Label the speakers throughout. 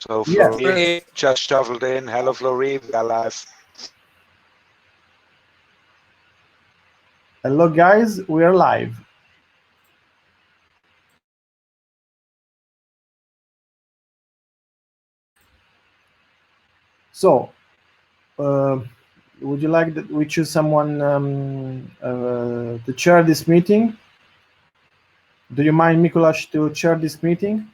Speaker 1: So
Speaker 2: Yes.
Speaker 1: Florine just shuffled in. Hello, Florine. We are live.
Speaker 2: Hello, guys. We are live. So, would you like that we choose someone to chair this meeting? Do you mind, Mikuláš, to chair this meeting?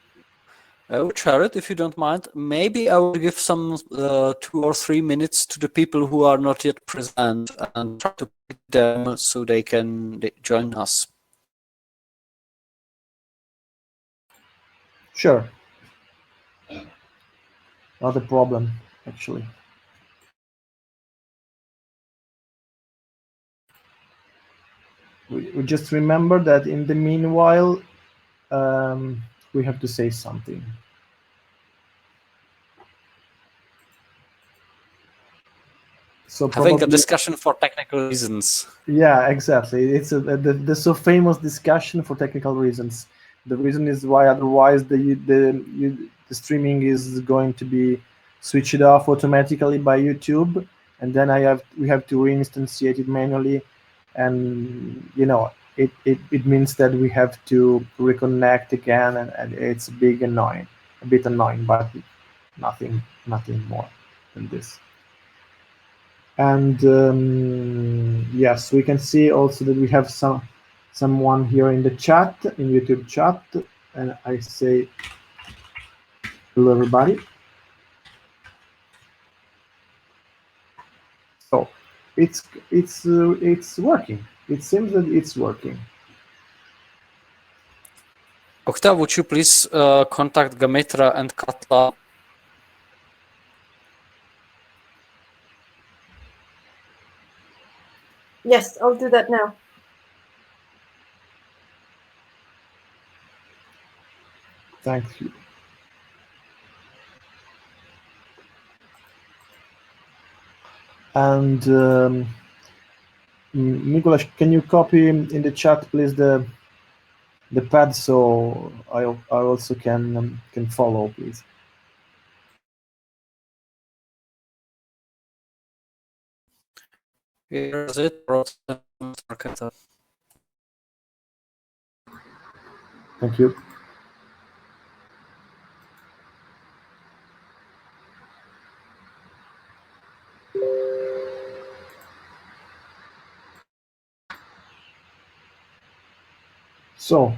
Speaker 3: I will chair it if you don't mind. Maybe I will give some 2 or 3 minutes to the people who are not yet present and try to pick them so they can join us.
Speaker 2: Sure. Not a problem, actually. We just remember that in the meanwhile, we have to say something. So
Speaker 3: Having a discussion for technical reasons.
Speaker 2: Yeah, exactly. It's the so famous discussion for technical reasons. The reason is why otherwise the streaming is going to be switched off automatically by YouTube, and then we have to reinstantiate it manually, and it means that we have to reconnect again, and it's a bit annoying, but nothing more than this. And yes, we can see also that we have someone here in the chat, in YouTube chat, and I say hello, everybody. So it's working. It seems that it's working.
Speaker 3: Okta, would you please contact Gamitra and Katla?
Speaker 4: Yes, I'll do that now.
Speaker 2: Thank you. And Mikuláš, can you copy in the chat, please, the pad so I also can follow, please.
Speaker 3: Here is it.
Speaker 2: Thank you. So,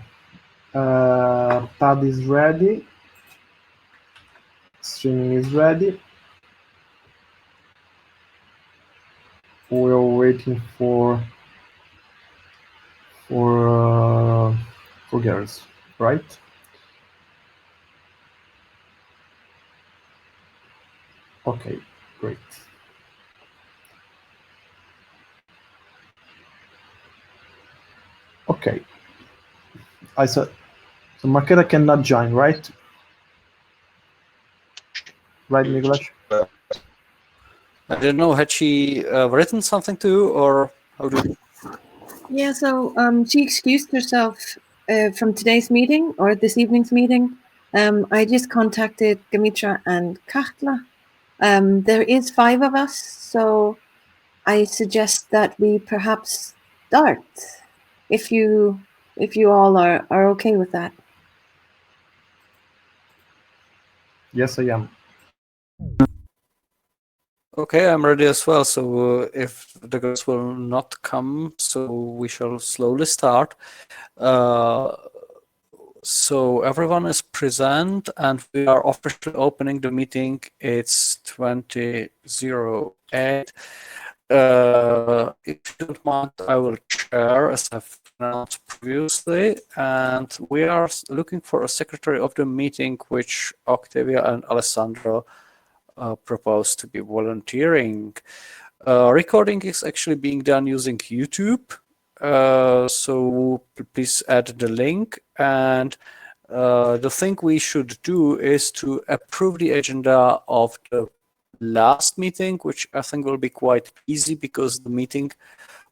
Speaker 2: pad is ready. Streaming is ready. We're waiting for girls, right? Okay, great. Okay. So Marketa cannot join, right? Right, Mikuláš?
Speaker 3: I don't know, had she written something to you, or how do you...
Speaker 4: Yeah, so she excused herself from today's meeting or this evening's meeting. I just contacted Gamitra and Katla. There is 5 of us, so I suggest that we perhaps start, if you all are okay with that.
Speaker 2: Yes, I am.
Speaker 3: Okay, I'm ready as well. So if the girls will not come, so we shall slowly start. So everyone is present and we are officially opening the meeting. It's 20:08. If you don't mind, I will chair as I've announced previously, and we are looking for a secretary of the meeting, which Octavia and Alessandro proposed to be volunteering. Recording is actually being done using YouTube. So please add the link, and the thing we should do is to approve the agenda of the last meeting, which I think will be quite easy because the meeting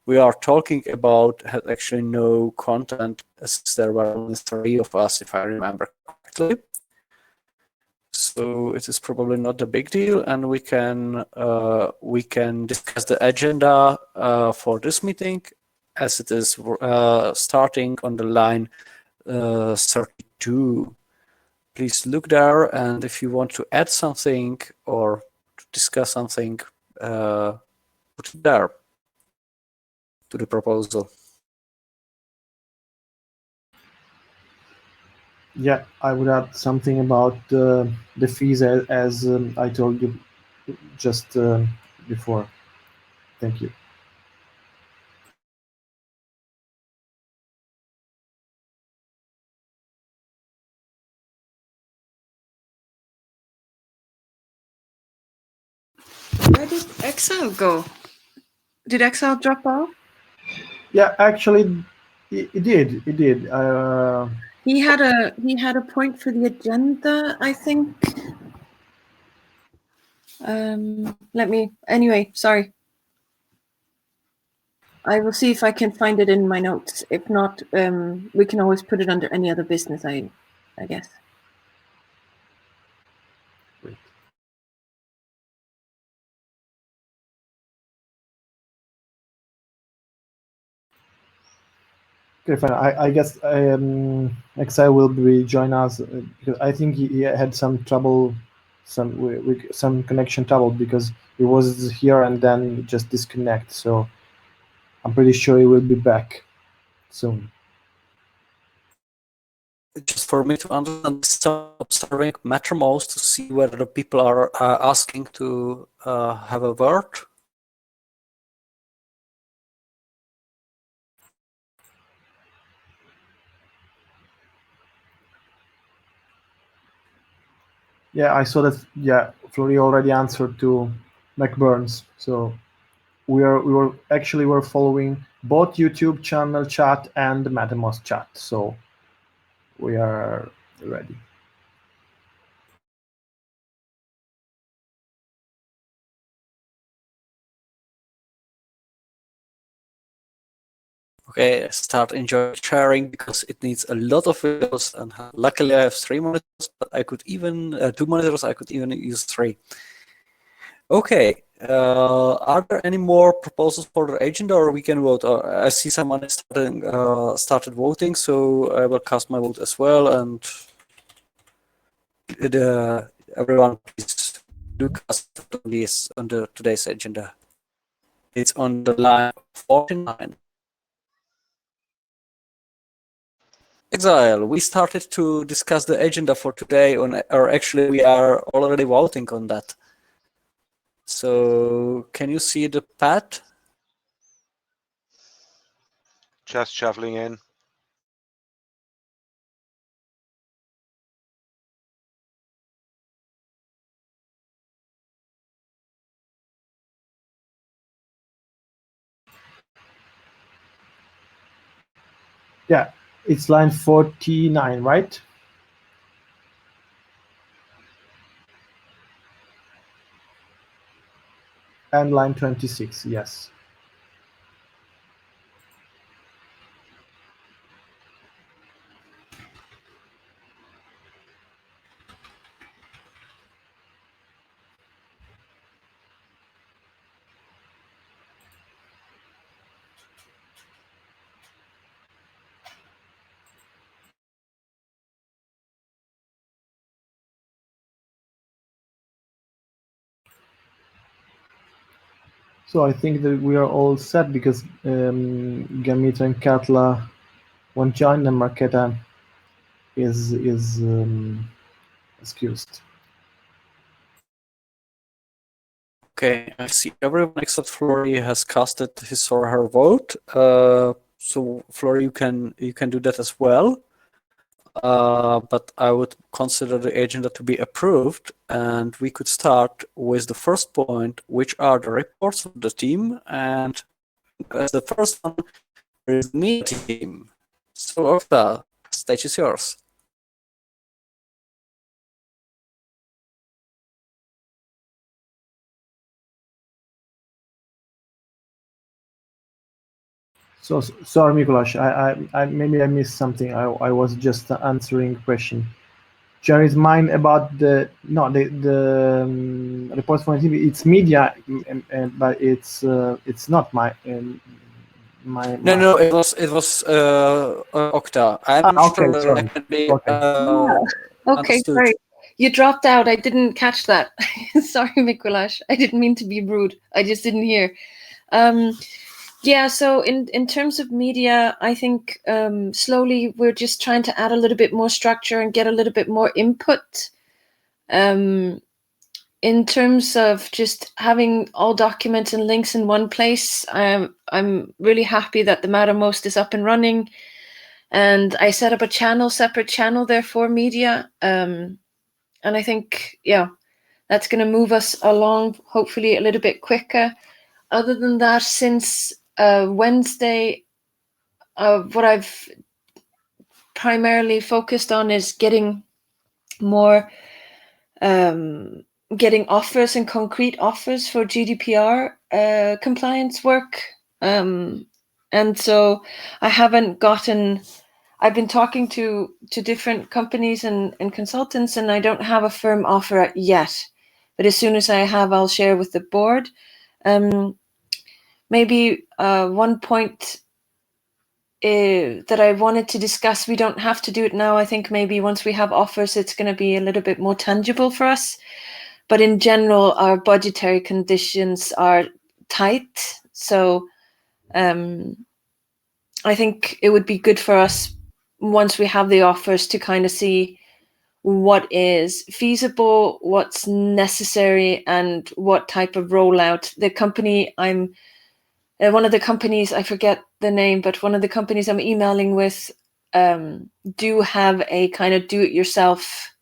Speaker 3: we are talking about had actually no content, as there were only 3 of us, if I remember correctly. so it is probably not a big deal, and we can discuss the agenda for this meeting as it is starting on the line 32. Please look there, and if you want to add something or to discuss something, put it there to the proposal.
Speaker 2: Yeah, I would add something about the fees as I told you just before. Thank you.
Speaker 4: Where did Excel go? Did Excel drop off?
Speaker 2: Yeah, actually, it did. It did.
Speaker 4: He had a point for the agenda, I think. Anyway, sorry. I will see if I can find it in my notes. If not, we can always put it under any other business, I guess.
Speaker 2: Wait. Okay, fine. I guess Excel will join us because I think he had some trouble, some connection trouble because he was here and then just disconnect. So I'm pretty sure he will be back soon.
Speaker 3: Just for me to understand, start observing Mattermost to see whether the people are asking to have a word.
Speaker 2: Yeah, I saw that. Yeah, Flori already answered to McBurns. So we were following both YouTube channel chat and Mattermost chat. So we are ready.
Speaker 3: Okay, start enjoying sharing because it needs a lot of videos, and luckily I have 3 monitors, but I could even 2 monitors. I could even use 3. Okay, are there any more proposals for the agenda, or we can vote? I see someone is started voting, so I will cast my vote as well. And everyone, please do cast on this on today's agenda. It's on the line 49. Exile, we started to discuss the agenda for today, or actually we are already voting on that. So can you see the pad?
Speaker 1: Just shuffling in.
Speaker 2: Yeah, it's line 49, right? And line 26, yes. So I think that we are all set because Gamita and Katla won't join and Marketa is excused.
Speaker 3: Okay, I see everyone except Flory has casted his or her vote. So Flory, you can do that as well. But I would consider the agenda to be approved, and we could start with the first point, which are the reports of the team. And as the first one, there is me team. So Octa, stage is yours.
Speaker 2: So sorry, Mikuláš. I maybe I missed something. I was just answering question. share his mind about the reports from TV. It's media, but it's not my.
Speaker 3: No, it was Okta. I'm not
Speaker 2: okay,
Speaker 3: sure whether
Speaker 2: sorry.
Speaker 3: I can be
Speaker 2: Okay.
Speaker 4: Okay,
Speaker 3: understood.
Speaker 4: sorry. You dropped out. I didn't catch that. Sorry, Mikuláš. I didn't mean to be rude. I just didn't hear. Yeah, so in terms of media, I think slowly we're just trying to add a little bit more structure and get a little bit more input. In terms of just having all documents and links in one place, I'm really happy that the Mattermost is up and running. And I set up a separate channel there for media. And I think, yeah, that's going to move us along, hopefully a little bit quicker. Other than that, since Wednesday, what I've primarily focused on is getting more, getting offers and concrete offers for GDPR compliance work. And so I've been talking to different companies and consultants, and I don't have a firm offer yet. But as soon as I have, I'll share with the board. Maybe one point that I wanted to discuss, we don't have to do it now. I think maybe once we have offers, it's going to be a little bit more tangible for us. But in general, our budgetary conditions are tight. So I think it would be good for us once we have the offers to kind of see what is feasible, what's necessary, and what type of rollout. The company one of the companies, I forget the name, but one of the companies I'm emailing with do have a kind of do-it-yourself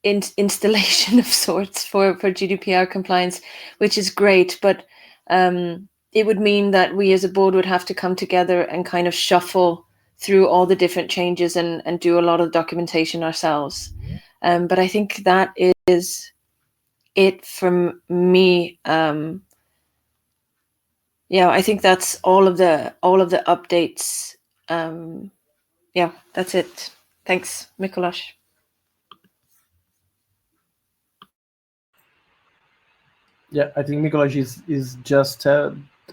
Speaker 4: installation of sorts for GDPR compliance, which is great. But it would mean that we as a board would have to come together and kind of shuffle through all the different changes and do a lot of documentation ourselves. But I think that is it from me. Yeah, I think that's all of the updates. Yeah, that's it. Thanks, Mikuláš.
Speaker 2: Yeah, I think Mikuláš is just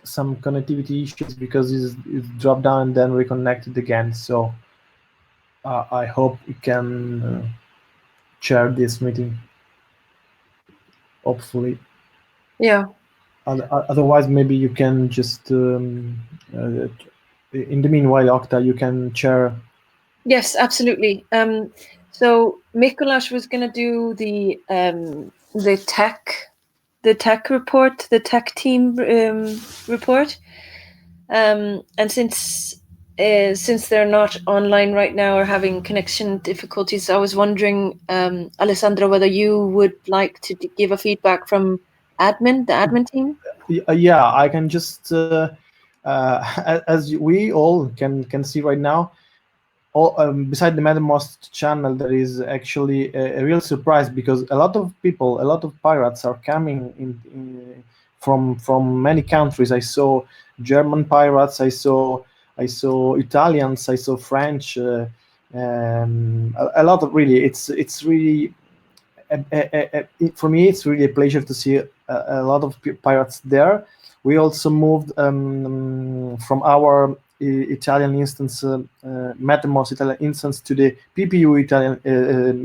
Speaker 2: some connectivity issues because he's dropped down and then reconnected again. So I hope we can chair this meeting. Hopefully.
Speaker 4: Yeah.
Speaker 2: Otherwise, maybe you can just in the meanwhile, Okta, you can chair.
Speaker 4: Yes, absolutely. So Mikuláš was going to do the tech report, the tech team report, and since they're not online right now or having connection difficulties, I was wondering, Alessandro, whether you would like to give a feedback from the admin team.
Speaker 2: Yeah, I can just as we all can see right now. Beside the Mattermost channel, there is actually a real surprise because a lot of people, a lot of pirates are coming in from many countries. I saw German pirates, I saw Italians, I saw French. A lot of really, it's really for me, it's really a pleasure to see a lot of pirates there. We also moved from our Italian instance, Mattermost Italian instance, to the PPU Italian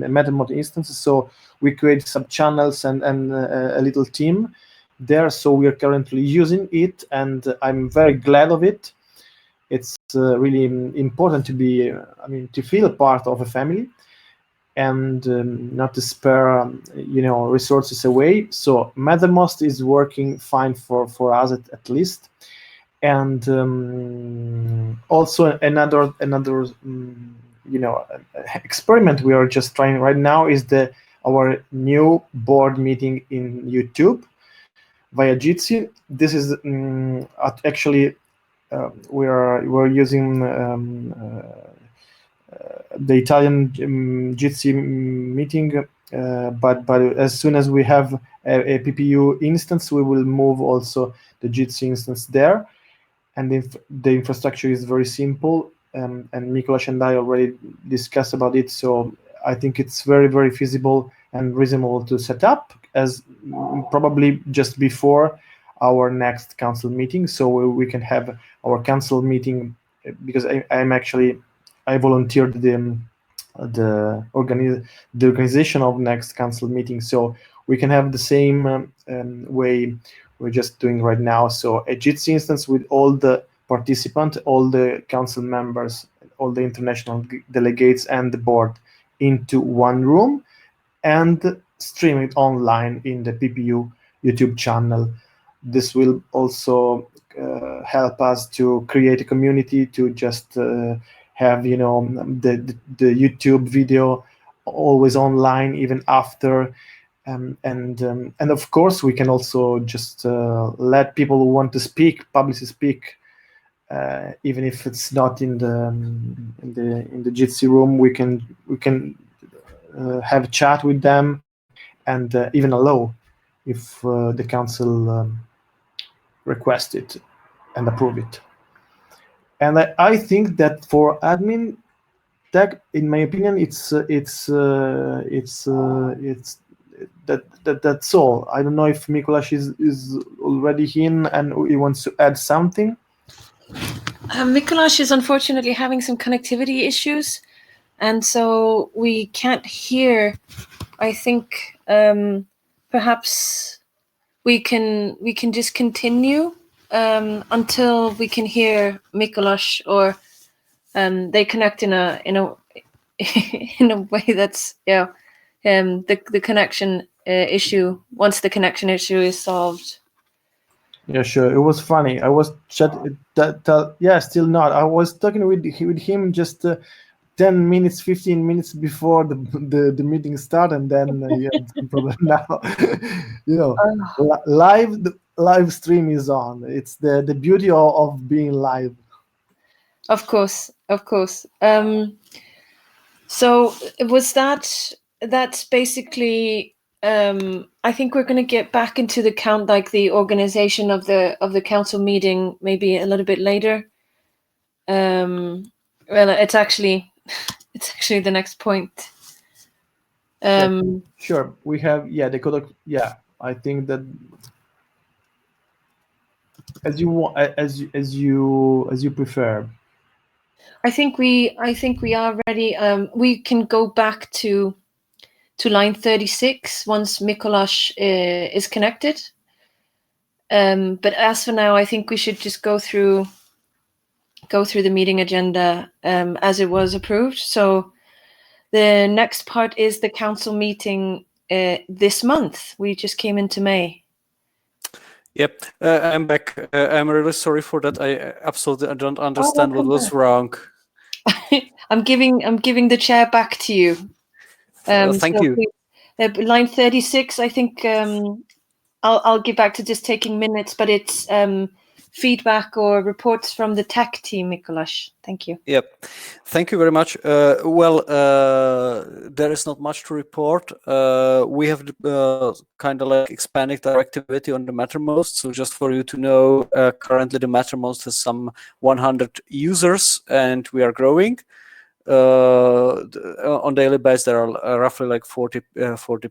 Speaker 2: Mattermost instance. So we created some channels and a little team there. So we are currently using it, and I'm very glad of it. It's really important to be, to feel part of a family, and not to spare resources away. So Mattermost is working fine for us at least. And also another experiment we are just trying right now is our new board meeting in YouTube via Jitsi. This is actually we're using the Italian Jitsi meeting, but as soon as we have a PPU instance, we will move also the Jitsi instance there. And if the infrastructure is very simple, and Mikolas and I already discussed about it. So I think it's very, very feasible and reasonable to set up as probably just before our next council meeting. So we can have our council meeting, because I volunteered the organization of next council meeting. So we can have the same way we're just doing right now. So a Jitsi instance with all the participants, all the council members, all the international delegates and the board into one room, and stream it online in the PPU YouTube channel. This will also help us to create a community, to just have the YouTube video always online even after. And of course, we can also just let people who want to speak publicly speak, even if it's not in the Jitsi room. We can have a chat with them, and even allow if the council request it and approve it. And I think that for admin tech, in my opinion, that's all. I don't know if Mikolas is already in and he wants to add something.
Speaker 4: Mikolas is unfortunately having some connectivity issues, and so we can't hear. I think perhaps we can just continue until we can hear Mikolas, or they connect in a in a way that's the connection issue. Once the connection issue is solved.
Speaker 2: Yeah, sure. It was funny. I was still not. I was talking with him just 10 minutes, 15 minutes before the meeting started, and then some problem now. Live stream is on. It's the beauty of being live.
Speaker 4: Of course. So was that's basically. I think we're going to get back into the organization of the council meeting maybe a little bit later. Well, it's actually the next point.
Speaker 2: Sure, we have the code. Yeah, I think that as you want, as you prefer.
Speaker 4: I think we are ready. We can go back to line 36 once Mikolas is connected. But as for now, I think we should just go through the meeting agenda as it was approved. So the next part is the council meeting this month. We just came into May.
Speaker 3: Yep, I'm back. I'm really sorry for that. I don't understand what was wrong.
Speaker 4: I'm giving the chair back to you.
Speaker 3: Thank you.
Speaker 4: Line 36, I think I'll get back to just taking minutes, but it's feedback or reports from the tech team, Mikolas. Thank you.
Speaker 3: Yep, thank you very much. Well, there is not much to report. We have kind of like expanded our activity on the Mattermost. So just for you to know, currently the Mattermost has some 100 users, and we are growing. On daily basis, there are roughly like 40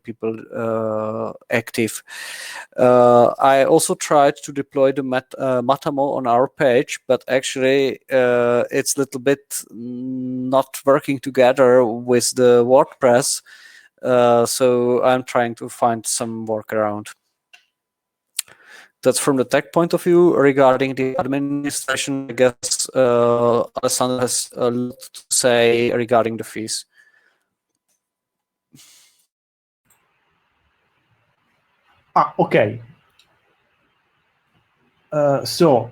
Speaker 3: people active. I also tried to deploy the Matamo on our page, but actually it's a little bit not working together with the WordPress. So I'm trying to find some workaround. That's from the tech point of view. Regarding the administration, I guess Alessandro has a lot to say regarding the fees.
Speaker 2: Okay. So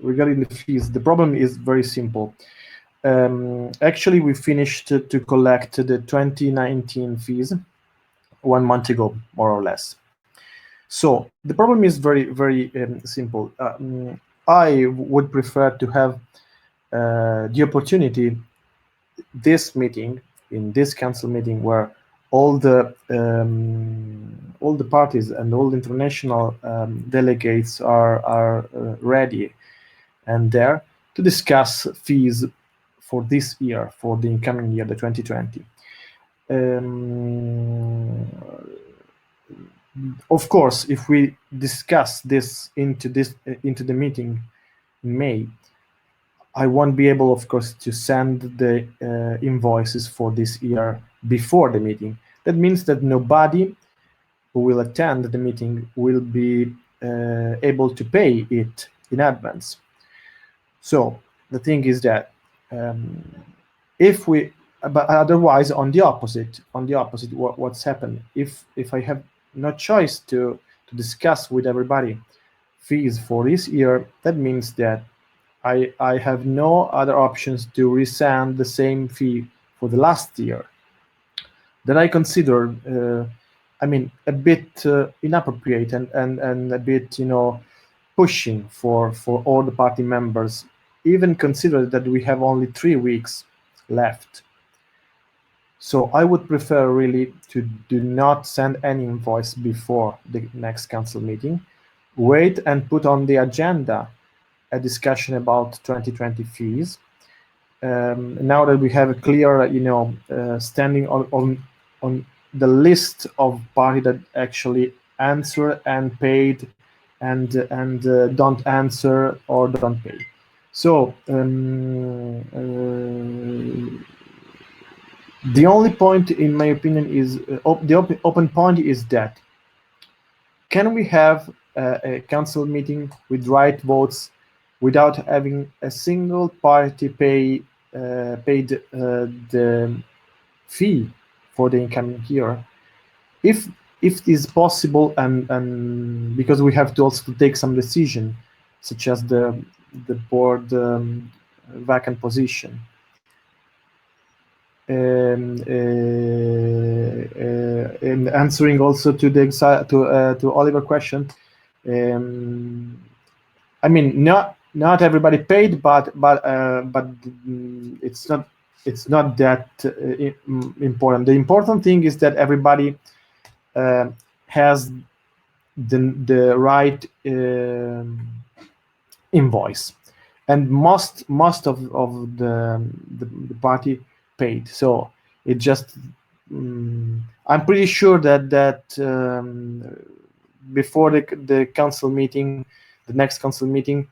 Speaker 2: regarding the fees, the problem is very simple. Actually, we finished to collect the 2019 fees 1 month ago, more or less. So the problem is very, very simple. I would prefer to have the opportunity, this meeting, in this council meeting, where all the parties and all the international delegates are ready and there, to discuss fees for this year, for the incoming year, the 2020. Of course, if we discuss this into the meeting in May, I won't be able, of course, to send the invoices for this year before the meeting. That means that nobody who will attend the meeting will be able to pay it in advance. So the thing is that if we, but otherwise, on the opposite, what's happened? If I have no choice to discuss with everybody fees for this year, that means that I have no other options to resend the same fee for the last year. That I consider, I mean, a bit inappropriate and a bit, pushing for all the party members, even consider that we have only 3 weeks left. So I would prefer really to do not send any invoice before the next council meeting. Wait and put on the agenda a discussion about 2020 fees. Now that we have a clear, standing on the list of parties that actually answer and paid, and don't answer or don't pay. So the only point, in my opinion, is the open point is that can we have a council meeting with right votes without having a single party paid the fee for the incoming year? If it is possible, and because we have to also take some decision, such as the board vacant position, and answering also to to Oliver's question, I mean, not everybody paid, but it's not that important. The important thing is that everybody has the right invoice, and most of the party paid. So it just I'm pretty sure that before the council meeting, the next council meeting,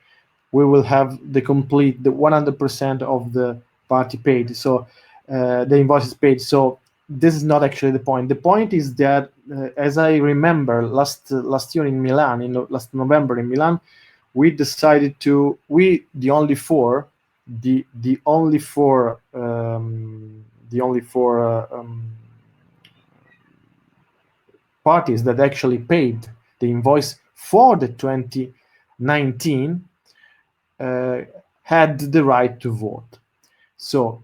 Speaker 2: we will have the 100% of the party paid. So the invoices paid. So this is not actually the point. The point is that, as I remember, last year in Milan, last November in Milan, we decided to the only four parties that actually paid the invoice for the 2019 had the right to vote. So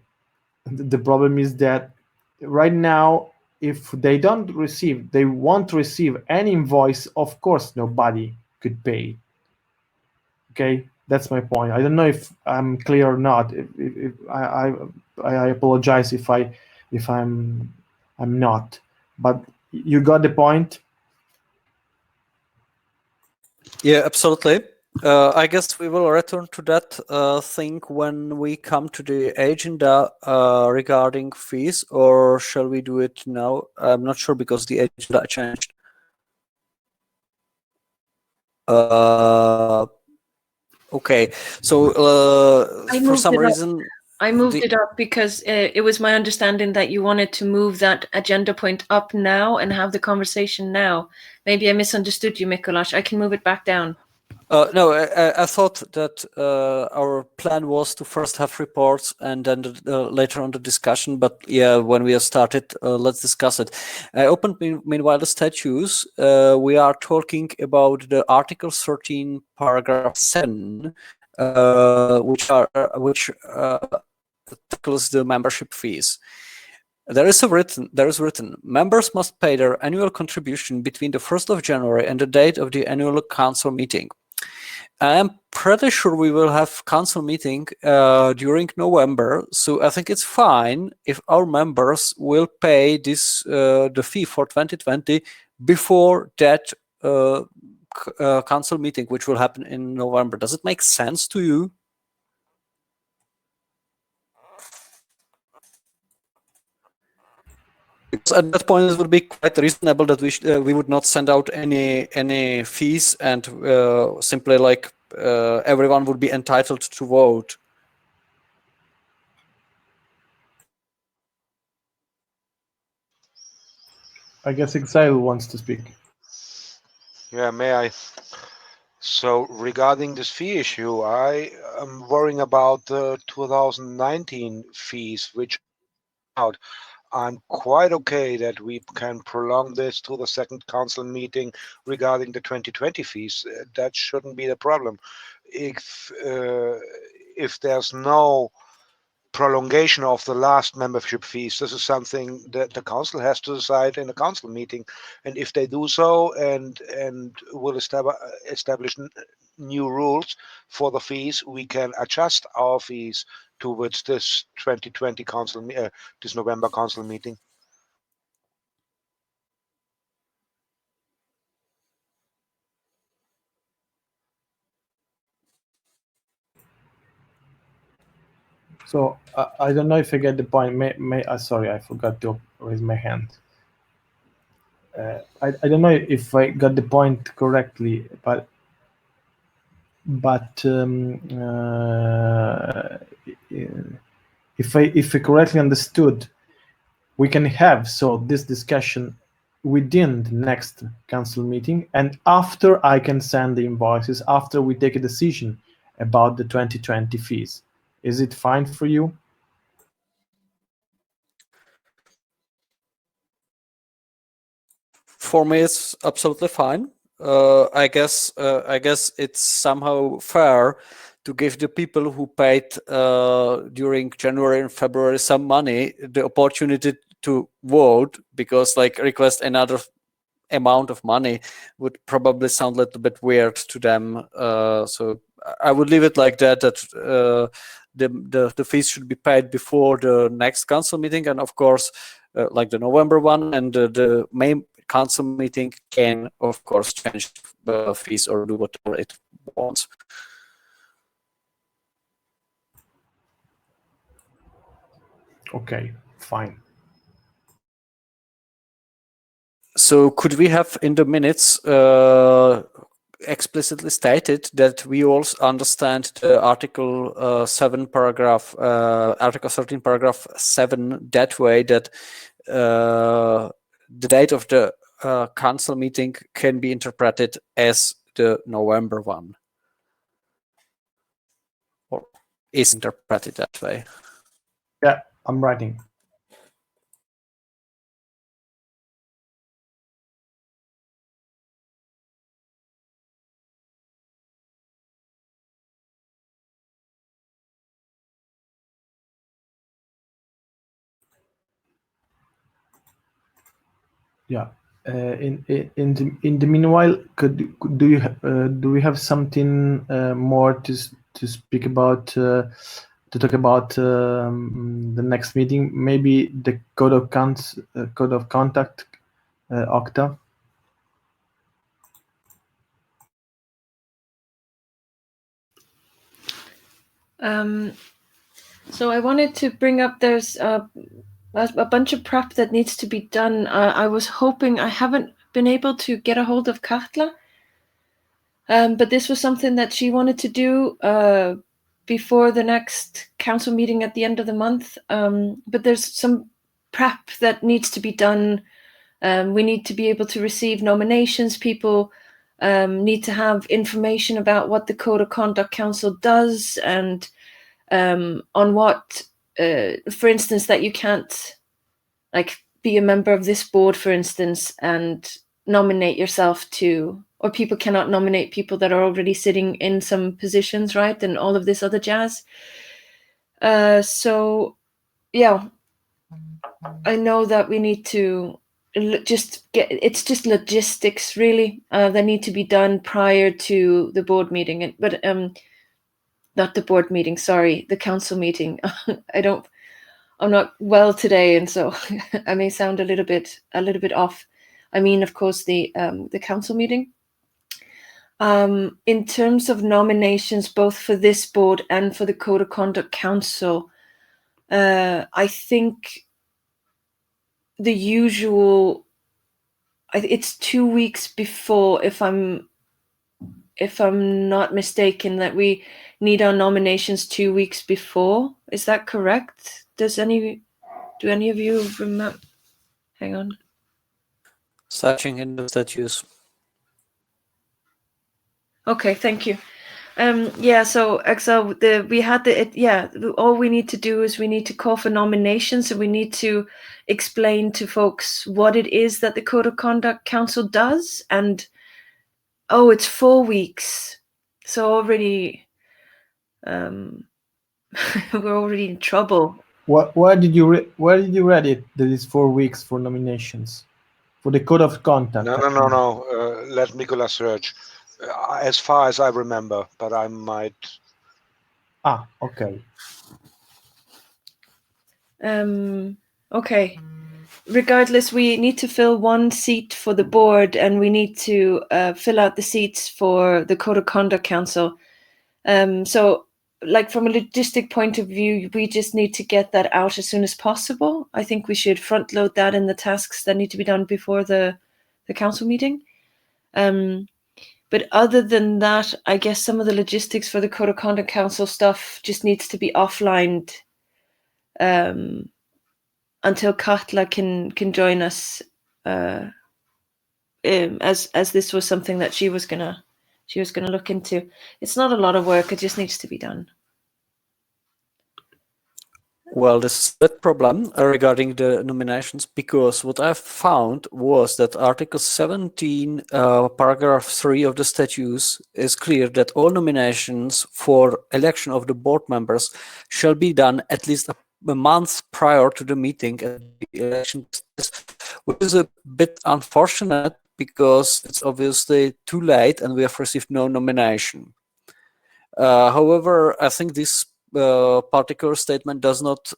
Speaker 2: the problem is that right now, if they won't receive any invoice, of course nobody could pay. Okay, that's my point. I don't know if I'm clear or not. If I apologize if I'm not, but you got the point.
Speaker 3: Yeah, absolutely. I guess we will return to that thing when we come to the agenda regarding fees, or shall we do it now? I'm not sure because the agenda changed. Okay, so for some reason
Speaker 4: I moved it up because it was my understanding that you wanted to move that agenda point up now and have the conversation now. Maybe I misunderstood you, Mikuláš. I can move it back down.
Speaker 3: No, I thought that our plan was to first have reports and then later on the discussion. But yeah, when we have started, let's discuss it. I opened meanwhile the statutes. We are talking about the Article 13, paragraph 7, which tackles the membership fees. There is written, members must pay their annual contribution between the 1st of January and the date of the annual council meeting. I'm pretty sure we will have council meeting during November, so I think it's fine if our members will pay this the fee for 2020 before that council meeting, which will happen in November. Does it make sense to you? Because at that point, it would be quite reasonable that we would not send out any fees, and simply like everyone would be entitled to vote.
Speaker 2: I guess Exile wants to speak.
Speaker 1: Yeah, may I? So regarding this fee issue, I am worrying about the 2019 fees, which out. I'm quite okay that we can prolong this to the second council meeting regarding the 2020 fees. That shouldn't be the problem. If there's no prolongation of the last membership fees, this is something that the council has to decide in a council meeting. And if they do so and will establish new rules for the fees, we can adjust our fees towards this 2020 council, this November council meeting.
Speaker 2: So I don't know if I get the point. Sorry, I forgot to raise my hand. I don't know if I got the point correctly, but if I correctly understood, we can have this discussion within the next council meeting, and after I can send the invoices, after we take a decision about the 2020 fees. Is it fine for you?
Speaker 3: For me, it's absolutely fine. I guess it's somehow fair to give the people who paid during January and February some money the opportunity to vote, because like request another amount of money would probably sound a little bit weird to them. So I would leave it like that. The fees should be paid before the next council meeting, and of course, like the November one, and the main council meeting can, of course, change the fees or do whatever it wants.
Speaker 2: Okay, fine.
Speaker 3: So could we have in the minutes explicitly stated that we also understand the Article 7 paragraph, Article 13 paragraph 7 that way, that the date of the council meeting can be interpreted as the November one, or is interpreted that way?
Speaker 2: Yeah, I'm writing. Yeah. In the meanwhile, do we have something more to speak about, to talk about the next meeting? Maybe the code of contact, Octa.
Speaker 4: So I wanted to bring up, there's a bunch of prep that needs to be done. I was hoping, I haven't been able to get a hold of Katla, but this was something that she wanted to do before the next council meeting at the end of the month. But there's some prep that needs to be done. We need to be able to receive nominations. People need to have information about what the Code of Conduct Council does, and on what, for instance, that you can't like be a member of this board, for instance, and nominate yourself to, or people cannot nominate people that are already sitting in some positions, right? And all of this other jazz. So yeah, I know that we need to just get, it's just logistics really that need to be done prior to the board meeting, but not the board meeting, sorry, the council meeting. I'm not well today, and so I may sound a little bit off. I mean, of course, the council meeting. In terms of nominations, both for this board and for the Code of Conduct Council, I think the usual. It's 2 weeks before, if I'm not mistaken, that we need our nominations 2 weeks before. Is that correct? Do any of you remember? Hang on.
Speaker 3: Searching in the statutes.
Speaker 4: Okay, thank you. Yeah, so Excel, all we need to do is we need to call for nominations, and we need to explain to folks what it is that the Code of Conduct Council does. And it's 4 weeks, so already we're already in trouble.
Speaker 2: Where did you read it that it's 4 weeks for nominations for the Code of Conduct?
Speaker 1: No. Let Nicola search. As far as I remember, but I might.
Speaker 2: Okay.
Speaker 4: Okay. Regardless, we need to fill 1 seat for the board, and we need to fill out the seats for the Code of Conduct Council. So, like, from a logistic point of view, we just need to get that out as soon as possible. I think we should front load that in the tasks that need to be done before the council meeting. But other than that, I guess some of the logistics for the Code of Conduct Council stuff just needs to be offlined until Katla can join us, as this was something that she was gonna look into. It's not a lot of work; it just needs to be done.
Speaker 3: Well, this is the problem regarding the nominations, because what I found was that Article 17, paragraph 3 of the statutes is clear that all nominations for election of the board members shall be done at least a month prior to the meeting and the election, which is a bit unfortunate because it's obviously too late and we have received no nomination. However, I think this particular statement does not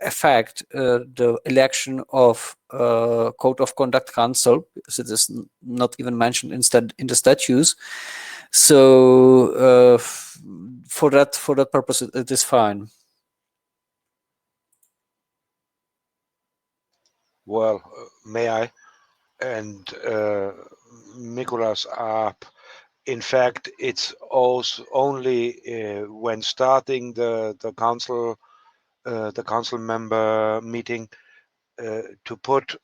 Speaker 3: affect the election of Code of Conduct Council, because it is not even mentioned instead in the statutes. So for that purpose, it is fine.
Speaker 1: Well, may I? And Nicolas up. In fact, it's also only when starting the council member meeting to put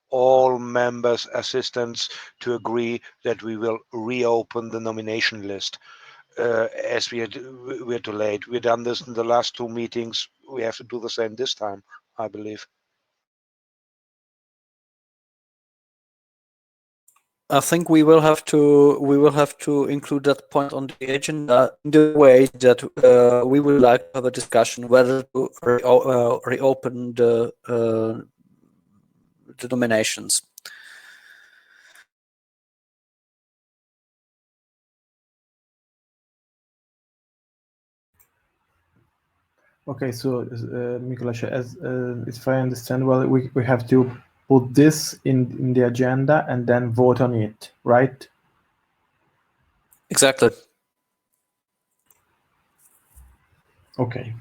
Speaker 1: all members, assistants to agree that we will reopen the nomination list. As we're too late. We've done this in the last 2 meetings. We have to do the same this time, I believe.
Speaker 3: I think we will have to include that point on the agenda in the way that we would like to have a discussion whether to reopen the nominations.
Speaker 2: Okay, so Mikuláš, as if I understand well, we have to put this in the agenda and then vote on it, right?
Speaker 3: Exactly.
Speaker 2: Okay.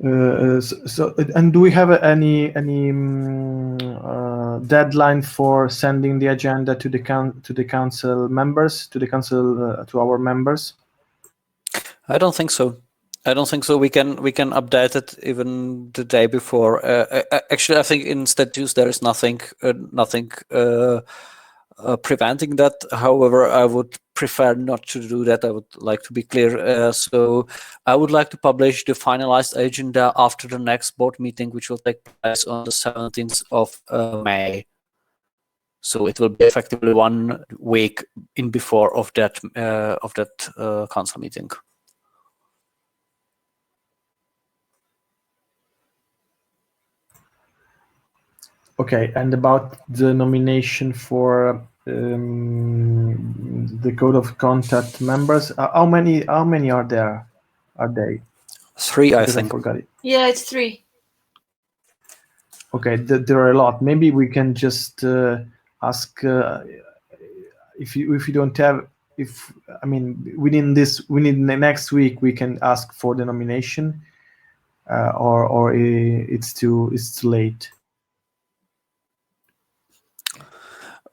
Speaker 2: So, and do we have any deadline for sending the agenda to the council members, to our members?
Speaker 3: I don't think so. We can update it even the day before. Actually, I think in statutes there is nothing preventing that. However, I would prefer not to do that. I would like to be clear. So I would like to publish the finalized agenda after the next board meeting, which will take place on the 17th of May. So it will be effectively 1 week in before of that council meeting.
Speaker 2: Okay, and about the nomination for the Code of Conduct members, how many are there? Are they?
Speaker 3: 3, I think.
Speaker 2: I forgot it.
Speaker 4: Yeah, it's 3.
Speaker 2: Okay, there are a lot. Maybe we can just ask if you don't have. If I mean, within the next week, we can ask for the nomination, or it's too late.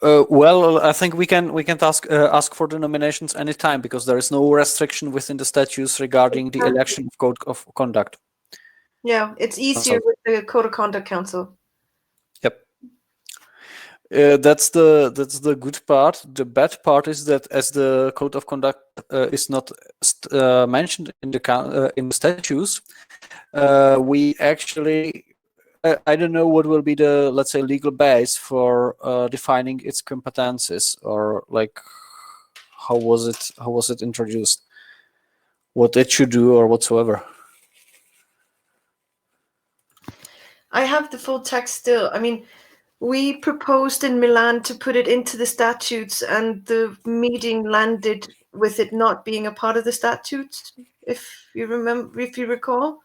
Speaker 3: Well, I think we can ask for the nominations anytime, because there is no restriction within the statutes regarding the election of code of conduct.
Speaker 5: Yeah, it's easier with the Code of Conduct Council.
Speaker 3: Yep. That's the good part. The bad part is that as the Code of Conduct is not mentioned in the statutes, we actually. I don't know what will be the, let's say, legal base for defining its competences, or like how was it introduced, what it should do or whatsoever.
Speaker 5: I have the full text still. I mean, we proposed in Milan to put it into the statutes, and the meeting landed with it not being a part of the statutes, if you recall.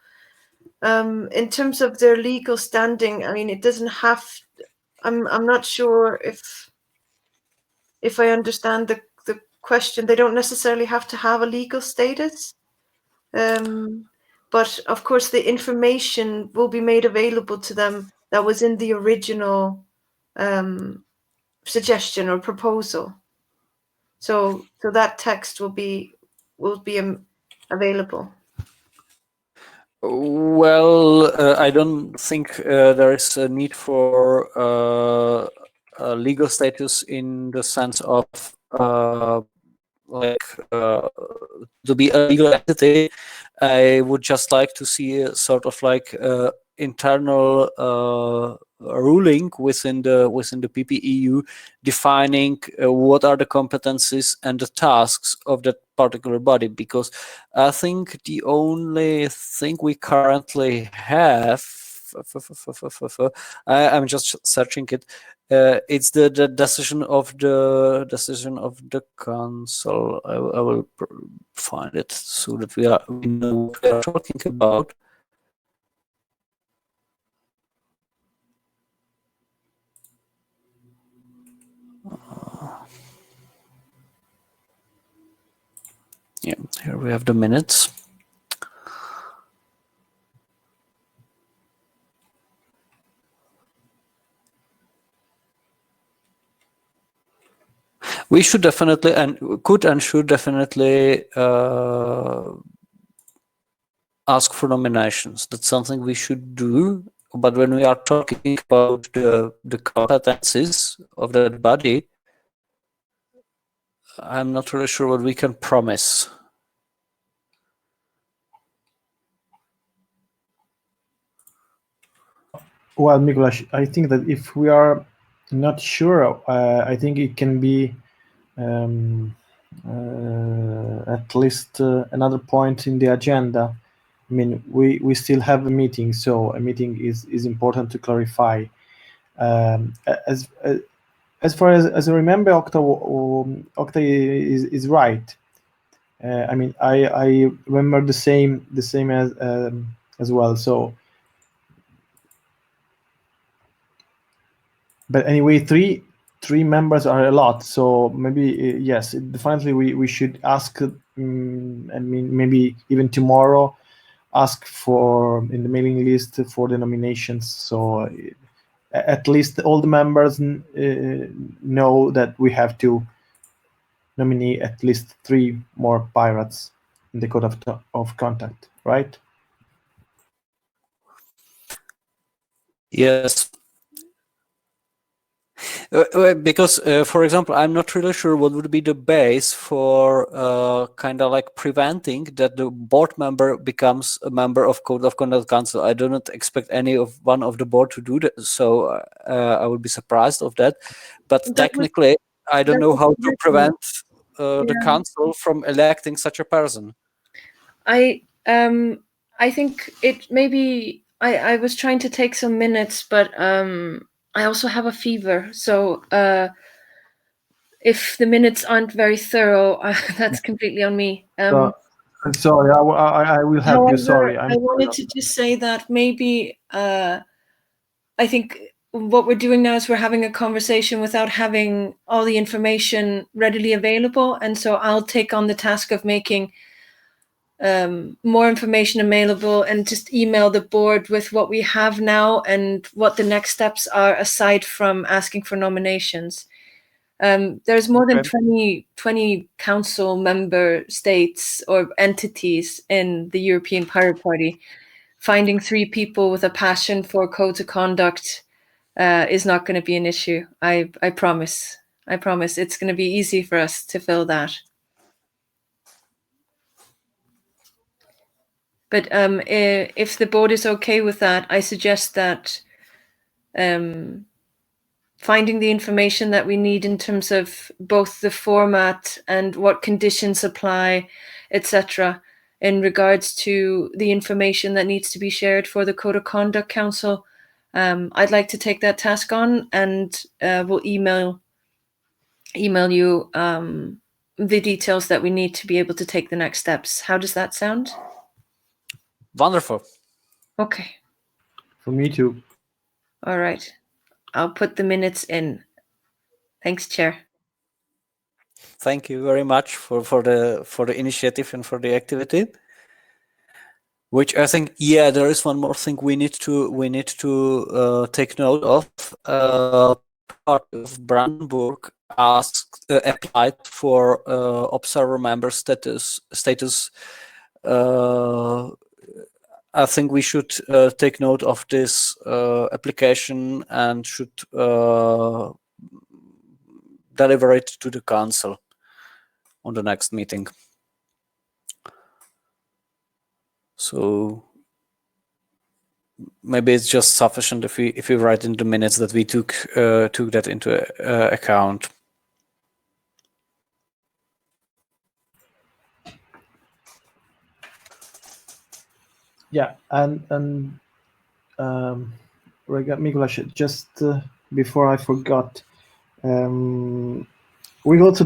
Speaker 5: In terms of their legal standing, I mean, it doesn't have. I'm not sure if I understand the question. They don't necessarily have to have a legal status, but of course, the information will be made available to them that was in the original suggestion or proposal. So that text will be available.
Speaker 3: Well, I don't think there is a need for a legal status in the sense of to be a legal entity. I would just like to see a sort of like internal ruling within the PPEU defining what are the competencies and the tasks of that particular body, because I think the only thing we currently have, I'm just searching it, it's the decision of the council. I will find it so that we know what we are talking about. Yeah, here we have the minutes. We should definitely should definitely ask for nominations. That's something we should do. But when we are talking about the competencies of that body, I'm not really sure what we can promise.
Speaker 2: Well, Mikuláš, I think that if we are not sure, I think it can be at least another point in the agenda. I mean, we still have a meeting, so a meeting is important to clarify. As far as I remember, Octa is right. I mean, I remember the same as well. So, but anyway, three members are a lot. So maybe yes, definitely we should ask. I mean, maybe even tomorrow, ask for in the mailing list for the nominations. So at least all the members know that we have to nominate at least 3 more pirates in the code of conduct, right?
Speaker 3: Yes. Because, for example, I'm not really sure what would be the base for kind of like preventing that the board member becomes a member of Code of Conduct Council. I do not expect one of the board to do that, so I would be surprised of that. But technically, I don't know how to prevent the council from electing such a person.
Speaker 5: I think it maybe I was trying to take some minutes, but I also have a fever, so if the minutes aren't very thorough, that's completely on me.
Speaker 2: I'm sorry, I will help you. Sorry,
Speaker 5: I wanted to just say that maybe I think
Speaker 4: what we're doing now is we're having a conversation without having all the information readily available. And so I'll take on the task of making more information available and just email the board with what we have now and what the next steps are aside from asking for nominations. There's more than 20 council member states or entities in the European Pirate Party. Finding 3 people with a passion for codes of conduct is not going to be an issue. I promise. I promise it's going to be easy for us to fill that. But if the board is okay with that, I suggest that finding the information that we need in terms of both the format and what conditions apply, etc., in regards to the information that needs to be shared for the Code of Conduct Council, I'd like to take that task on, and we'll email you the details that we need to be able to take the next steps. How does that sound?
Speaker 3: Wonderful.
Speaker 4: Okay.
Speaker 2: For me too.
Speaker 4: All right. I'll put the minutes in. Thanks, Chair.
Speaker 3: Thank you very much for the initiative and for the activity. Which I think, yeah, there is one more thing we need to take note of. Part of Brandenburg applied for observer member status. I think we should take note of this application and should deliver it to the council on the next meeting. So maybe it's just sufficient if we write in the minutes that we took that into account.
Speaker 2: Yeah, and Mikuláš, just before I forgot, we also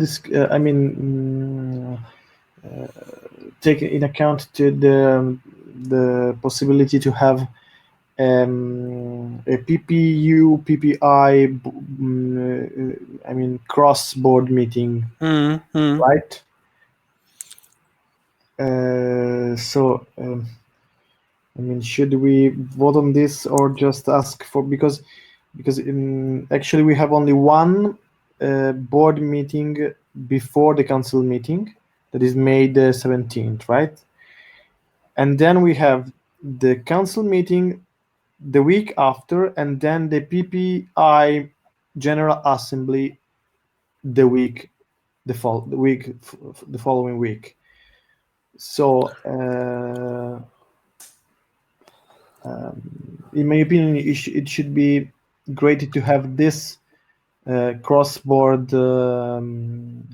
Speaker 2: take in account to the possibility to have a PPU PPI cross-board meeting, right? Should we vote on this or just ask for, because actually we have only one board meeting before the council meeting, that is May the 17th, right? And then we have the council meeting the week after, and then the PPI General Assembly the following week. So in my opinion, it should be great to have this cross-board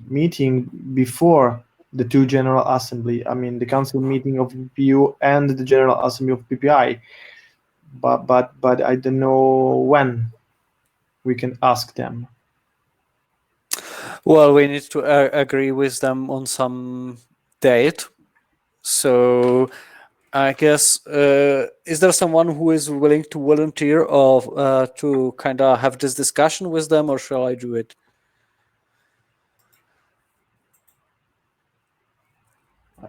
Speaker 2: meeting before the 2 General Assembly. I mean, the council meeting of PPU and the General Assembly of PPI. But I don't know when we can ask them.
Speaker 3: Well, we need to agree with them on some date. So I guess, is there someone who is willing to volunteer or to kind of have this discussion with them, or shall I do it?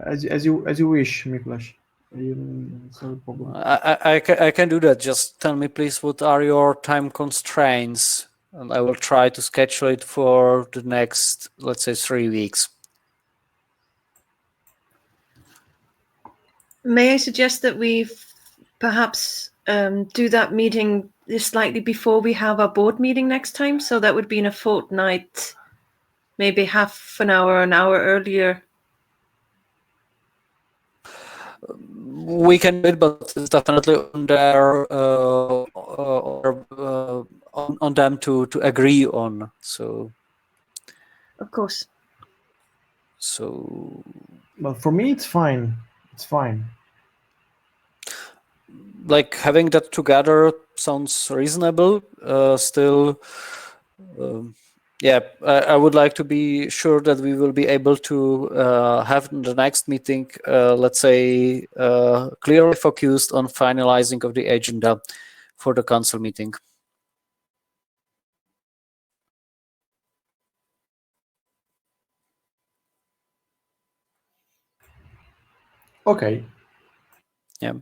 Speaker 2: As you wish, Mikuláš. It's not a problem.
Speaker 3: I can do that. Just tell me, please, what are your time constraints, and I will try to schedule it for the next, let's say, 3 weeks.
Speaker 4: May I suggest that we perhaps do that meeting slightly before we have our board meeting next time? So that would be in a fortnight, maybe half an hour earlier.
Speaker 3: We can do it, but it's definitely on their on them to agree on. So,
Speaker 4: of course.
Speaker 3: So,
Speaker 2: well, for me, it's fine. It's fine.
Speaker 3: Like having that together sounds reasonable. Still, yeah, I would like to be sure that we will be able to have the next meeting, let's say, clearly focused on finalizing of the agenda for the council meeting.
Speaker 2: Okay.
Speaker 3: Yeah.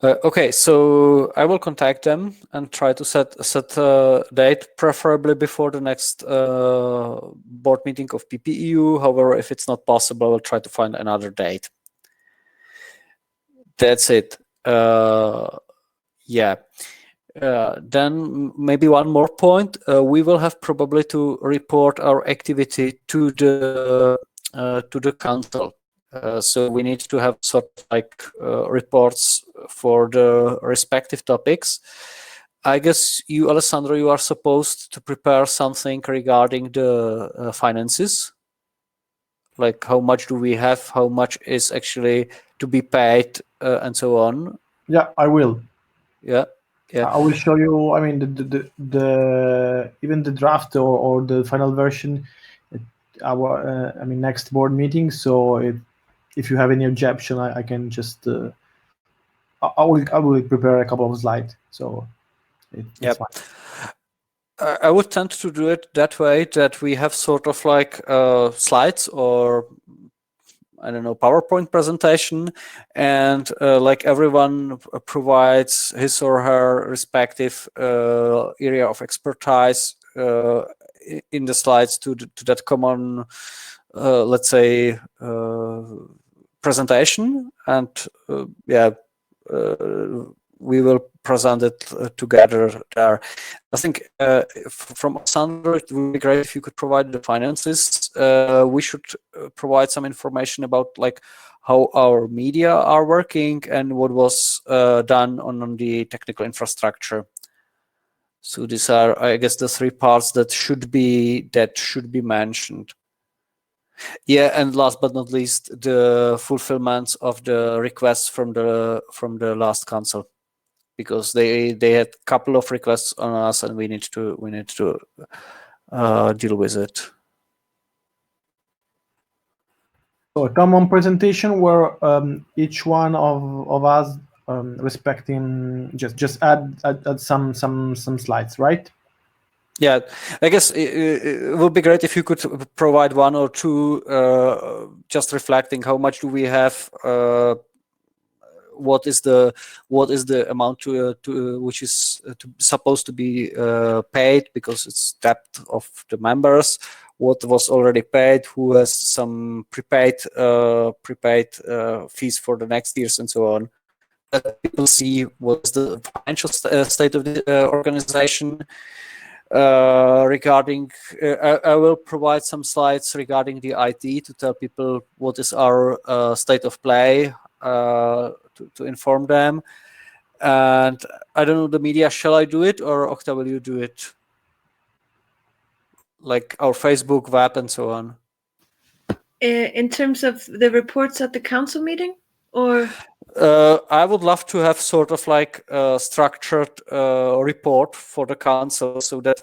Speaker 3: Okay, so I will contact them and try to set a date, preferably before the next board meeting of PPEU. However, if it's not possible, I will try to find another date. That's it. Yeah. Then maybe one more point. We will have probably to report our activity to the council. So we need to have sort of like reports for the respective topics. I guess you, Alessandro, you are supposed to prepare something regarding the finances. Like how much do we have, how much is actually to be paid, and so on.
Speaker 2: Yeah, I will.
Speaker 3: Yeah. Yeah.
Speaker 2: I will show you. I mean, the even the draft or the final version at our I mean next board meeting. So if you have any objection, I can just I will prepare a couple of slides. So it's
Speaker 3: Yep.
Speaker 2: fine.
Speaker 3: I would tend to do it that way, that we have sort of like slides or I don't know, PowerPoint presentation, and like everyone provides his or her respective area of expertise in the slides to that common, let's say, presentation, and yeah, we will present it together there. I think from Sandro, it would be great if you could provide the finances. We should provide some information about like how our media are working and what was done on the technical infrastructure. So these are, I guess, the three parts that should be mentioned. Yeah, and last but not least, the fulfillment of the requests from the last council, because they had a couple of requests on us, and we need to deal with it.
Speaker 2: So a common presentation where each one of us respecting just add some slides, right?
Speaker 3: Yeah, I guess it would be great if you could provide one or two, just reflecting how much do we have, what is the amount to which is supposed to be paid, because it's debt of the members, what was already paid, who has some prepaid fees for the next years, and so on. That people see what's the financial state of the organization. Regarding, I will provide some slides regarding the IT to tell people what is our state of play, to inform them. And I don't know, the media, shall I do it, or Octa, will you do it? Like our Facebook, web, and so on.
Speaker 5: In terms of the reports at the council meeting, or?
Speaker 3: I would love to have sort of like a structured report for the council, so that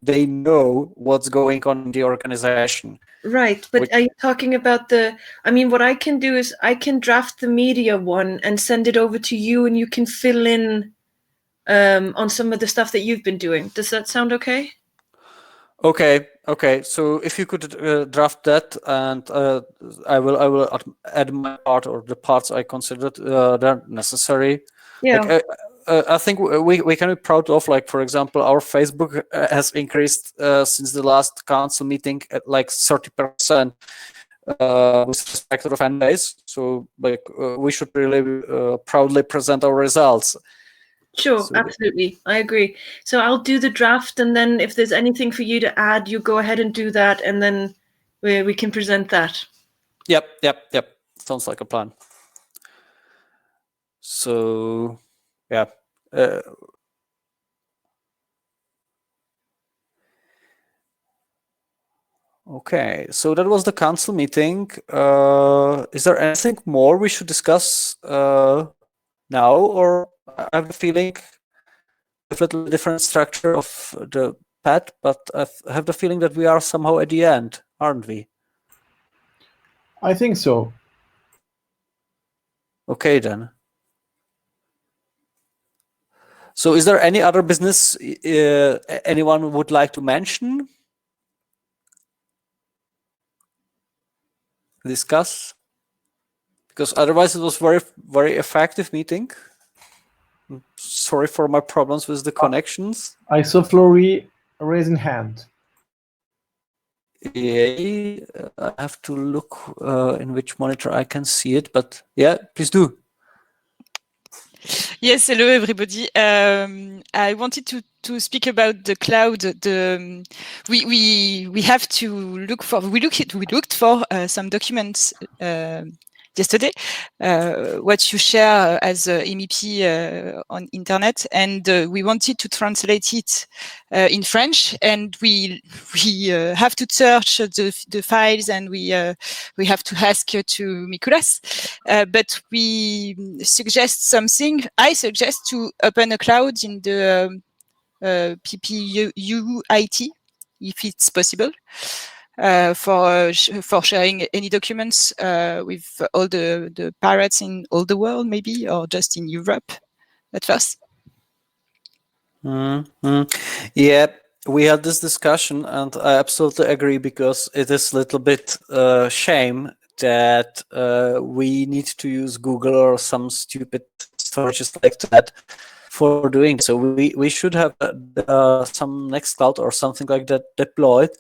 Speaker 3: they know what's going on in the organization.
Speaker 5: Right, but are you talking about I mean, what I can do is I can draft the media one and send it over to you, and you can fill in on some of the stuff that you've been doing. Does that sound okay?
Speaker 3: Okay. So if you could draft that, and I will add my part, or the parts I considered they're necessary.
Speaker 5: Yeah.
Speaker 3: Like, I think we can be proud of, like, for example, our Facebook has increased since the last council meeting at like 30% with respect to the fan base. So like we should really proudly present our results.
Speaker 5: Sure,
Speaker 3: So
Speaker 5: absolutely. I agree. So I'll do the draft, and then if there's anything for you to add, you go ahead and do that, and then we can present that.
Speaker 3: Yep. Sounds like a plan. So, yeah. Okay, so that was the council meeting. Is there anything more we should discuss now, or I have a feeling a little different structure of the pad, but I have the feeling that we are somehow at the end, aren't we?
Speaker 2: I think so.
Speaker 3: Okay, then. So is there any other business anyone would like to mention? Discuss? because otherwise it was very, very effective meeting. Sorry for my problems with the connections.
Speaker 2: I saw Flory raising hand.
Speaker 3: Yeah, I have to look in which monitor I can see it, but yeah, please do.
Speaker 6: Yes, hello everybody. I wanted to speak about the cloud. We have to look for. We looked for some documents yesterday. What you share as MEP on internet, and we wanted to translate it in French, and we have to search the files, and we have to ask to Mikulas. But we suggest something. I suggest to open a cloud in the PPUIT, if it's possible, for sharing any documents with all the pirates in all the world, maybe, or just in Europe at first.
Speaker 3: Yeah, we had this discussion, and I absolutely agree, because it is a little bit shame that we need to use Google or some stupid storages like that for doing so. We should have some Nextcloud or something like that deployed.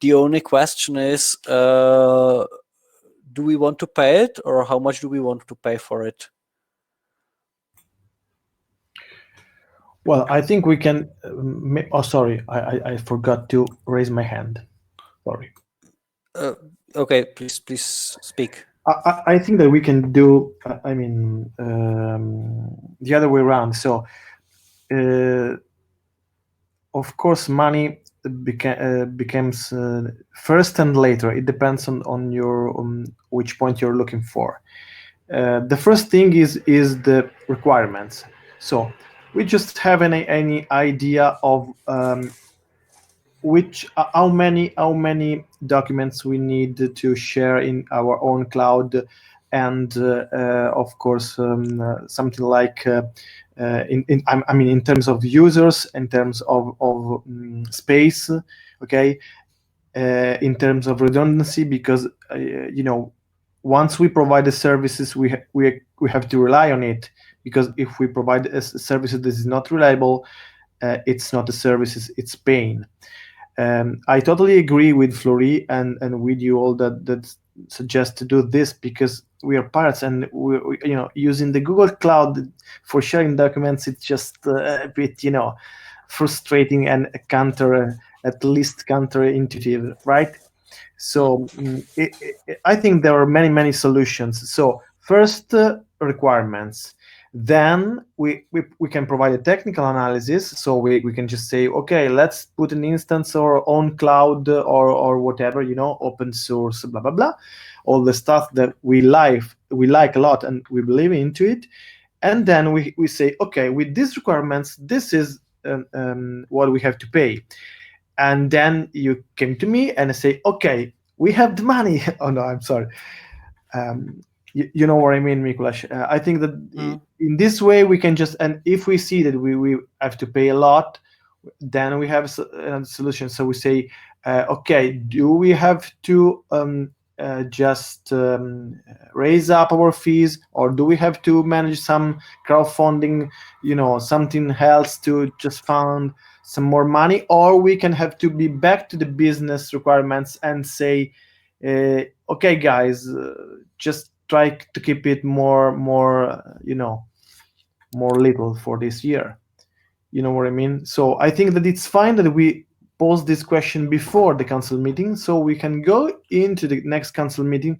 Speaker 3: The only question is, do we want to pay it, or how much do we want to pay for it?
Speaker 2: Well, I think we can. Oh, sorry, I forgot to raise my hand. Sorry.
Speaker 3: Okay, please speak.
Speaker 2: I think that we can do. I mean, the other way around. So, of course, money becomes first and later. It depends on your which point you're looking for. The first thing is the requirements. So we just have any idea of how many documents we need to share in our own cloud, and of course something like in terms of users, in terms of space, okay, in terms of redundancy, because once we provide the services, we have to rely on it, because if we provide a service that is not reliable, it's not a service, it's pain. I totally agree with Flory and with you all that suggest to do this, because we are pirates, and we using the Google Cloud for sharing documents, it's just a bit frustrating and at least counterintuitive, right? So I think there are many solutions. So first, requirements. Then we can provide a technical analysis. So we can just say, okay, let's put an instance or own cloud or whatever, open source, blah blah blah, all the stuff that we like a lot and we believe into it. And then we say, okay, with these requirements, this is what we have to pay. And then you came to me and say, okay, we have the money. Oh no, I'm sorry. You know what I mean, Mikulas. I think that in this way we can just, and if we see that we have to pay a lot, then we have a solution. So we say, okay, do we have to just raise up our fees, or do we have to manage some crowdfunding, something else to just fund some more money, or we can have to be back to the business requirements and say, okay, guys, just try to keep it more little for this year. You know what I mean? So I think that it's fine that we pose this question before the council meeting, so we can go into the next council meeting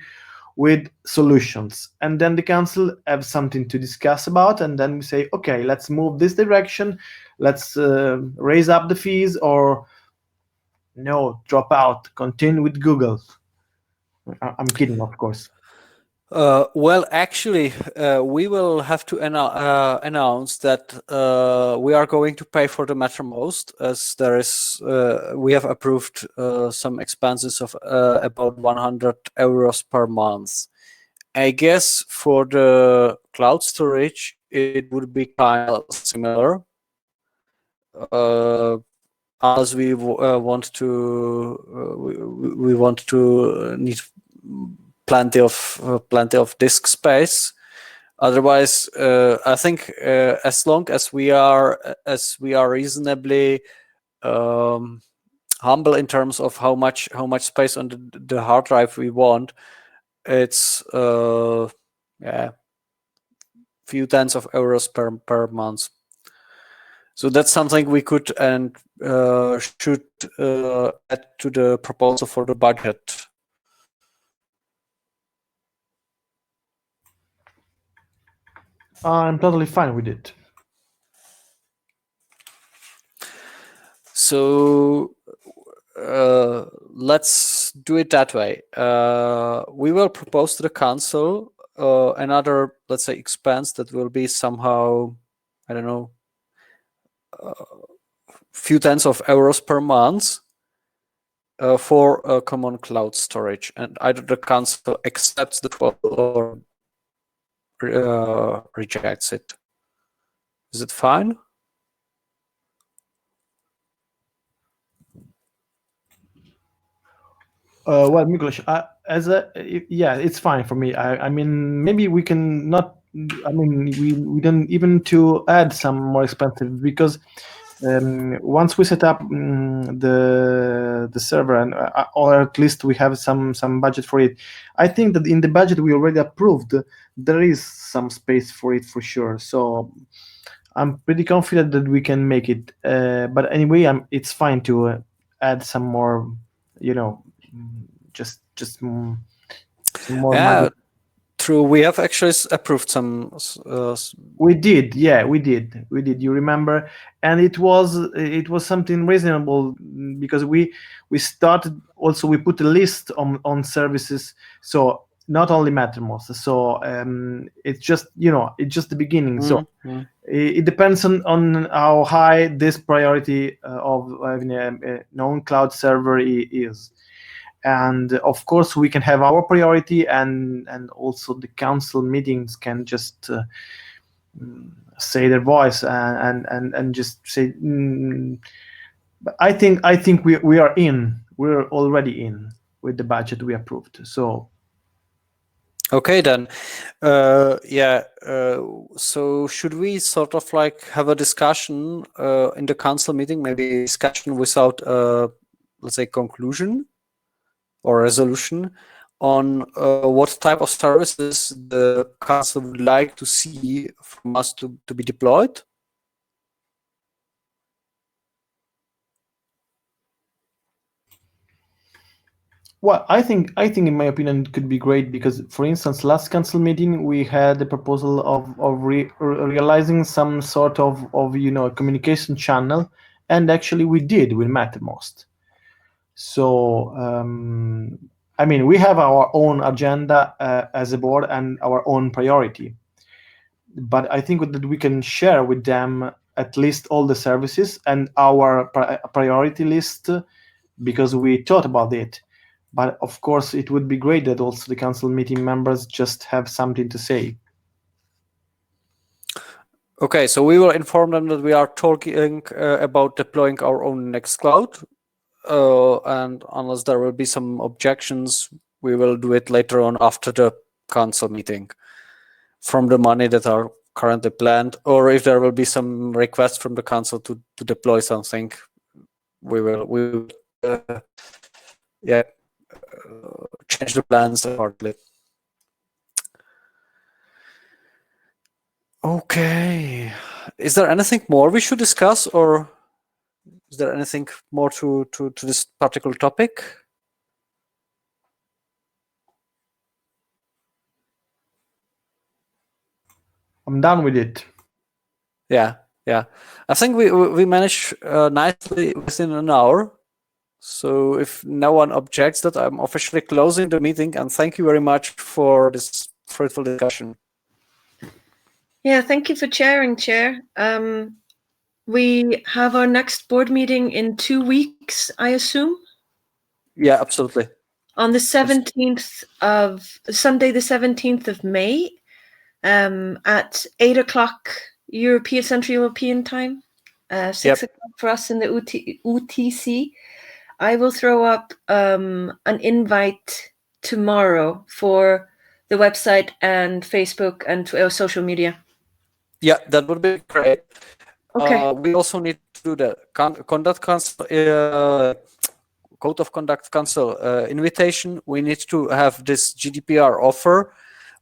Speaker 2: with solutions, and then the council have something to discuss about, and then we say, okay, let's move this direction, let's raise up the fees, or no, drop out, continue with Google. I'm kidding, of course.
Speaker 3: Well, actually, we will have to announce that we are going to pay for the Mattermost, as there is. We have approved some expenses of about 100 euros per month. I guess for the cloud storage, it would be kind of similar. As we want to need plenty of disk space. Otherwise, I think as long as we are reasonably humble in terms of how much space on the hard drive we want, it's few tens of euros per month. So that's something we could and should add to the proposal for the budget.
Speaker 2: I'm totally fine with it.
Speaker 3: So let's do it that way. We will propose to the council another, let's say, expense that will be somehow, I don't know, few tens of euros per month for a common cloud storage, and either the council accepts the proposal or rejects it. Is it fine?
Speaker 2: Well, Miklos, yeah, it's fine for me. I mean, maybe we can not. I mean, we don't even to add some more expensive, because once we set up the server, and or at least we have some budget for it. I think that in the budget we already approved, there is some space for it for sure. So I'm pretty confident that we can make it. But anyway, it's fine to add some more. Just some more money.
Speaker 3: True. We have actually approved some.
Speaker 2: We did, yeah, we did. You remember, and it was something reasonable, because we started also. We put a list on services, so not only Mattermost. So it's just it's just the beginning. So it depends on how high this priority of having a known cloud server is. And of course, we can have our priority, and also the council meetings can just say their voice and just say. But I think we are in. We're already in with the budget we approved. So.
Speaker 3: Okay then, so should we sort of like have a discussion in the council meeting? Maybe discussion without let's say conclusion or resolution on what type of services the council would like to see from us to be deployed?
Speaker 2: Well, I think in my opinion it could be great, because, for instance, last council meeting we had the proposal of realizing some sort of communication channel, and actually we did with Mattermost. So I mean, we have our own agenda as a board and our own priority, but I think that we can share with them at least all the services and our priority list, because we thought about it. But of course, it would be great that also the council meeting members just have something to say.
Speaker 3: Okay, so we will inform them that we are talking about deploying our own Nextcloud. And unless there will be some objections, we will do it later on after the council meeting from the money that are currently planned. Or if there will be some request from the council to deploy something, we will change the plans partly. Okay, is there anything more we should discuss, or is there anything more to this particular topic?
Speaker 2: I'm done with it.
Speaker 3: Yeah. I think we managed nicely within an hour. So if no one objects that, I'm officially closing the meeting, and thank you very much for this fruitful discussion.
Speaker 5: Yeah, thank you for chairing, Chair. We have our next board meeting in 2 weeks, I assume?
Speaker 3: Yeah, absolutely.
Speaker 5: On the 17th of Sunday, the 17th of May, at 8 o'clock Central European time, 6 o'clock for us in the UTC. I will throw up an invite tomorrow for the website and Facebook and social media.
Speaker 3: Yeah, that would be great.
Speaker 5: Okay.
Speaker 3: We also need to do the conduct council, code of conduct council invitation. We need to have this GDPR offer.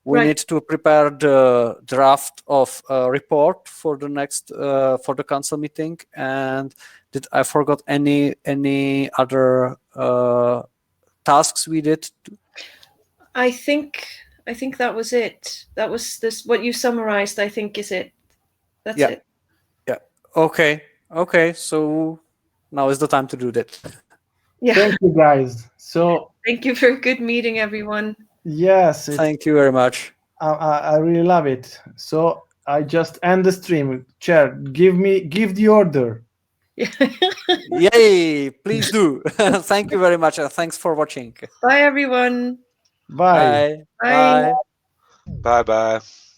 Speaker 3: We
Speaker 5: Right.
Speaker 3: need to prepare the draft of a report for the next for the council meeting. And did I forgot any other tasks we did?
Speaker 5: I think that was it. That was this. What you summarized, I think, is it. That's
Speaker 3: Yeah.
Speaker 5: it.
Speaker 3: Yeah. Okay. So now is the time to do that.
Speaker 5: Yeah.
Speaker 2: Thank you, guys. So
Speaker 5: Thank you for a good meeting, everyone.
Speaker 2: yes,
Speaker 3: Thank you very much.
Speaker 2: I really love it. So I just end the stream. Chair, give the order.
Speaker 3: Yay! Please do. Thank you very much. Thanks for watching.
Speaker 5: Bye, everyone.
Speaker 2: Bye.
Speaker 3: Bye.
Speaker 5: Bye.
Speaker 1: Bye bye.